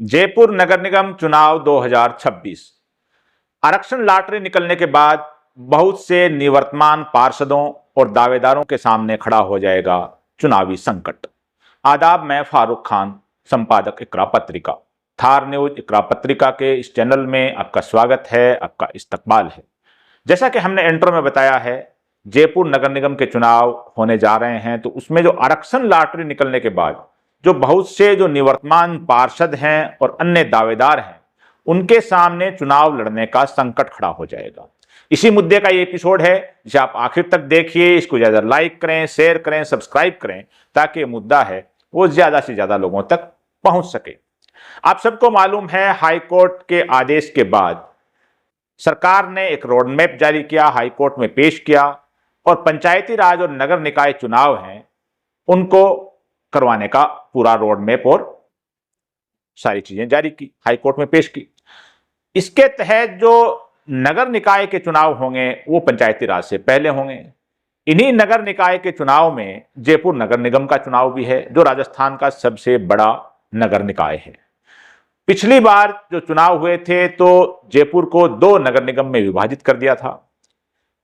जयपुर नगर निगम चुनाव 2026 आरक्षण लॉटरी निकलने के बाद बहुत से निवर्तमान पार्षदों और दावेदारों के सामने खड़ा हो जाएगा चुनावी संकट। आदाब, मैं फारूक खान, संपादक इकरा पत्रिका। थार न्यूज इकरा पत्रिका के इस चैनल में आपका स्वागत है, आपका इस्तकबाल है। जैसा कि हमने इंट्रो में बताया है, जयपुर नगर निगम के चुनाव होने जा रहे हैं, तो उसमें जो आरक्षण लॉटरी निकलने के बाद जो बहुत से जो निवर्तमान पार्षद हैं और अन्य दावेदार हैं, उनके सामने चुनाव लड़ने का संकट खड़ा हो जाएगा। इसी मुद्दे का ये एपिसोड है, जिसे आप आखिर तक देखिए। इसको ज्यादा लाइक करें, शेयर करें, सब्सक्राइब करें, ताकि ये मुद्दा है वो ज्यादा से ज्यादा लोगों तक पहुंच सके। आप सबको मालूम है, हाईकोर्ट के आदेश के बाद सरकार ने एक रोड मैप जारी किया, हाईकोर्ट में पेश किया, और पंचायती राज और नगर निकाय चुनाव हैं उनको करवाने का पूरा रोड मैप और सारी चीजें जारी की, हाईकोर्ट में पेश की। इसके तहत जो नगर निकाय के चुनाव होंगे वो पंचायती राज से पहले होंगे। इन्हीं नगर निकाय के चुनाव में जयपुर नगर निगम का चुनाव भी है, जो राजस्थान का सबसे बड़ा नगर निकाय है। पिछली बार जो चुनाव हुए थे तो जयपुर को 2 नगर निगम में विभाजित कर दिया था।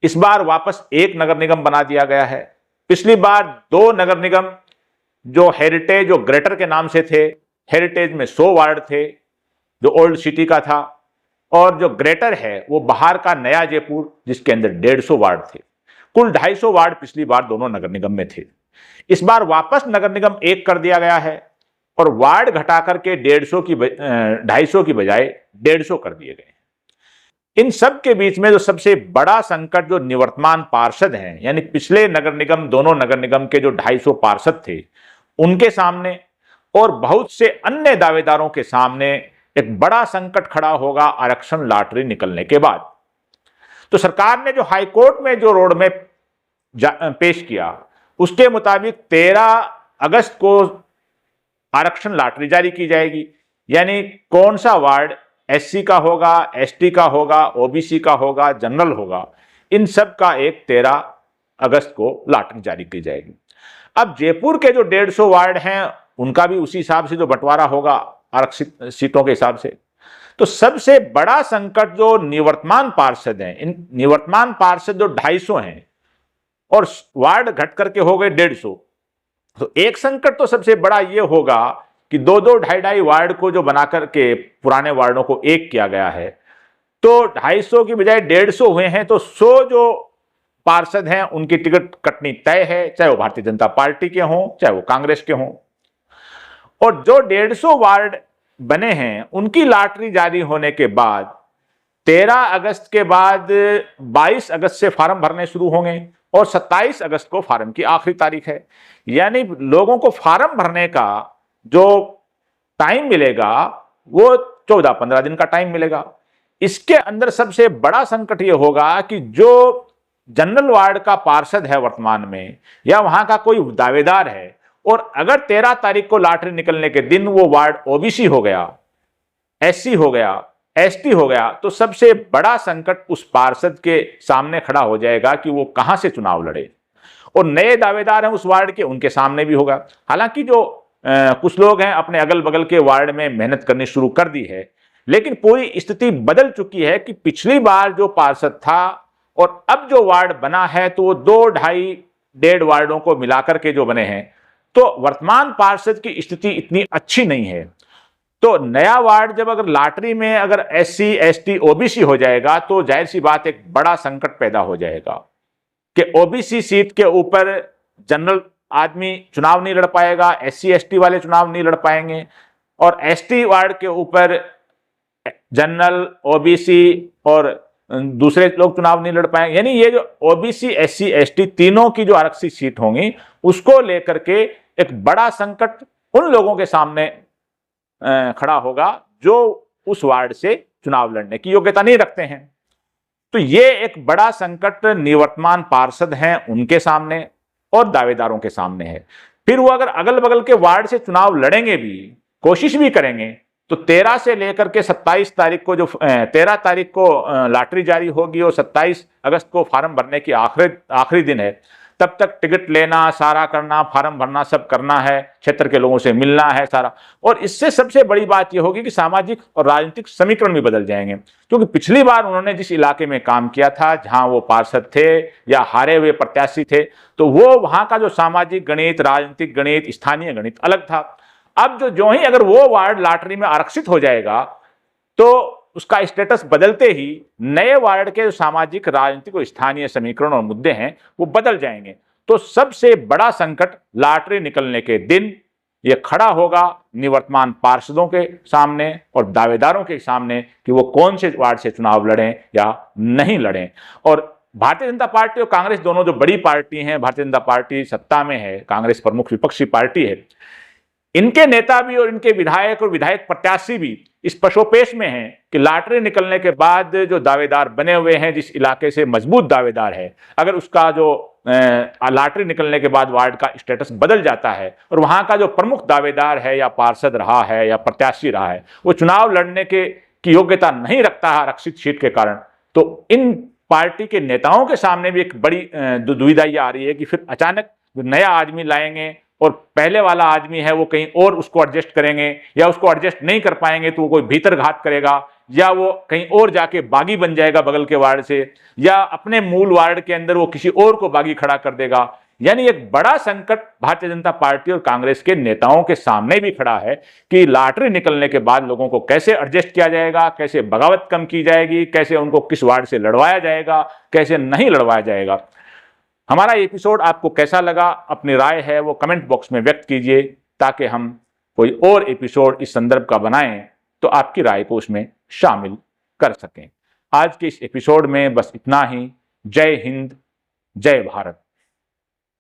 इस बार वापस 1 नगर निगम बना दिया गया है। पिछली बार 2 नगर निगम जो हेरिटेज और ग्रेटर के नाम से थे, हेरिटेज में 100 वार्ड थे जो ओल्ड सिटी का था, और जो ग्रेटर है वो बाहर का नया जयपुर जिसके अंदर 150 वार्ड थे। कुल 250 वार्ड पिछली बार दोनों नगर निगम में थे। इस बार वापस नगर निगम 1 कर दिया गया है और वार्ड घटा करके 250 की बजाय 150 कर दिए गए। इन सब के बीच में जो सबसे बड़ा संकट जो निवर्तमान पार्षद हैं, यानी पिछले नगर निगम, दोनों नगर निगम के जो 250 पार्षद थे उनके सामने और बहुत से अन्य दावेदारों के सामने एक बड़ा संकट खड़ा होगा आरक्षण लॉटरी निकलने के बाद। तो सरकार ने जो हाईकोर्ट में जो रोड मैप पेश किया, उसके मुताबिक 13 अगस्त को आरक्षण लॉटरी जारी की जाएगी। यानी कौन सा वार्ड एससी का होगा, एसटी का होगा, ओबीसी का होगा, जनरल होगा, इन सब का एक 13 अगस्त को लॉटरी जारी की जाएगी। अब जयपुर के जो 150 वार्ड हैं उनका भी उसी हिसाब से जो बंटवारा होगा आरक्षित सीटों के हिसाब से। तो सबसे बड़ा संकट जो निवर्तमान पार्षद हैं, इन निवर्तमान पार्षद जो 250 हैं और वार्ड घट करके हो गए 150, तो एक संकट तो सबसे बड़ा ये होगा कि 2-2, 2.5 वार्ड को जो बना करके पुराने वार्डों को 1 किया गया है, तो 250 की बजाय 150 हुए हैं, तो 100 जो पार्षद हैं उनकी टिकट कटनी तय है, चाहे वो भारतीय जनता पार्टी के हों, चाहे वो कांग्रेस के हों। और जो 150 वार्ड बने हैं उनकी लॉटरी जारी होने के बाद 13 अगस्त के बाद 22 अगस्त से फार्म भरने शुरू होंगे और 27 अगस्त को फार्म की आखिरी तारीख है। यानी लोगों को फार्म भरने का जो टाइम मिलेगा वो 14-15 दिन का टाइम मिलेगा। इसके अंदर सबसे बड़ा संकट ये होगा कि जो जनरल वार्ड का पार्षद है वर्तमान में, या वहां का कोई दावेदार है, और अगर 13 तारीख को लॉटरी निकलने के दिन वो वार्ड ओबीसी हो गया, एससी हो गया, एसटी हो गया, तो सबसे बड़ा संकट उस पार्षद के सामने खड़ा हो जाएगा कि वो कहां से चुनाव लड़े। और नए दावेदार हैं उस वार्ड के, उनके सामने भी होगा। हालांकि जो कुछ लोग हैं अपने अगल बगल के वार्ड में मेहनत करनी शुरू कर दी है, लेकिन पूरी स्थिति बदल चुकी है कि पिछली बार जो पार्षद था और अब जो वार्ड बना है, तो वो 2, 2.5, 1.5 वार्डों को मिलाकर के जो बने हैं, तो वर्तमान पार्षद की स्थिति इतनी अच्छी नहीं है। तो नया वार्ड जब अगर लॉटरी में अगर एससी, एसटी, ओबीसी हो जाएगा, तो जाहिर सी बात एक बड़ा संकट पैदा हो जाएगा कि ओबीसी सीट के ऊपर जनरल आदमी चुनाव नहीं लड़ पाएगा, एससी, एसटी वाले चुनाव नहीं लड़ पाएंगे, और एसटी वार्ड के ऊपर जनरल, ओबीसी और दूसरे लोग चुनाव नहीं लड़ पाएंगे। यानी ये जो ओबीसी, एससी, एसटी तीनों की जो आरक्षित सीट होंगी, उसको लेकर के एक बड़ा संकट उन लोगों के सामने खड़ा होगा जो उस वार्ड से चुनाव लड़ने की योग्यता नहीं रखते हैं। तो ये एक बड़ा संकट निवर्तमान पार्षद हैं उनके सामने और दावेदारों के सामने है। फिर वो अगर अगल बगल के वार्ड से चुनाव लड़ेंगे भी, कोशिश भी करेंगे, तो 13 से लेकर के 27 तारीख को जो 13 तारीख को लॉटरी जारी होगी और 27 अगस्त को फार्म भरने की आखिरी दिन है, तब तक टिकट लेना, सारा करना, फार्म भरना, सब करना है, क्षेत्र के लोगों से मिलना है सारा। और इससे सबसे बड़ी बात यह होगी कि सामाजिक और राजनीतिक समीकरण भी बदल जाएंगे, क्योंकि पिछली बार उन्होंने जिस इलाके में काम किया था, जहां वो पार्षद थे या हारे हुए प्रत्याशी थे, तो वो वहां का जो सामाजिक गणित, राजनीतिक गणित, स्थानीय गणित अलग था। अब जो ही अगर वो वार्ड लॉटरी में आरक्षित हो जाएगा तो उसका स्टेटस बदलते ही नए वार्ड के जो सामाजिक, राजनीतिक और स्थानीय समीकरण और मुद्दे हैं वो बदल जाएंगे। तो सबसे बड़ा संकट लॉटरी निकलने के दिन ये खड़ा होगा निवर्तमान पार्षदों के सामने और दावेदारों के सामने कि वो कौन से वार्ड से चुनाव लड़ें या नहीं लड़ें। और भारतीय जनता पार्टी और कांग्रेस दोनों जो बड़ी पार्टी हैं, भारतीय जनता पार्टी सत्ता में है, कांग्रेस प्रमुख विपक्षी पार्टी है, इनके नेता भी और इनके विधायक और विधायक प्रत्याशी भी इस पशोपेश में हैं कि लॉटरी निकलने के बाद जो दावेदार बने हुए हैं, जिस इलाके से मजबूत दावेदार है, अगर उसका जो लॉटरी निकलने के बाद वार्ड का स्टेटस बदल जाता है और वहां का जो प्रमुख दावेदार है या पार्षद रहा है या प्रत्याशी रहा है वो चुनाव लड़ने की योग्यता नहीं रखता है आरक्षित सीट के कारण, तो इन पार्टी के नेताओं के सामने भी एक बड़ी दुविधा ये आ रही है कि फिर अचानक जो नया आदमी लाएंगे और पहले वाला आदमी है वो कहीं और उसको एडजस्ट करेंगे, या उसको एडजस्ट नहीं कर पाएंगे तो वो कोई भीतर घात करेगा, या वो कहीं और जाके बागी बन जाएगा बगल के वार्ड से, या अपने मूल वार्ड के अंदर वो किसी और को बागी खड़ा कर देगा। यानी एक बड़ा संकट भारतीय जनता पार्टी और कांग्रेस के नेताओं के सामने भी खड़ा है कि लॉटरी निकलने के बाद लोगों को कैसे एडजस्ट किया जाएगा, कैसे बगावत कम की जाएगी, कैसे उनको किस वार्ड से लड़वाया जाएगा, कैसे नहीं लड़वाया जाएगा। हमारा एपिसोड आपको कैसा लगा, अपनी राय है वो कमेंट बॉक्स में व्यक्त कीजिए, ताकि हम कोई और एपिसोड इस संदर्भ का बनाएं तो आपकी राय को उसमें शामिल कर सकें। आज के इस एपिसोड में बस इतना ही। जय हिंद, जय भारत।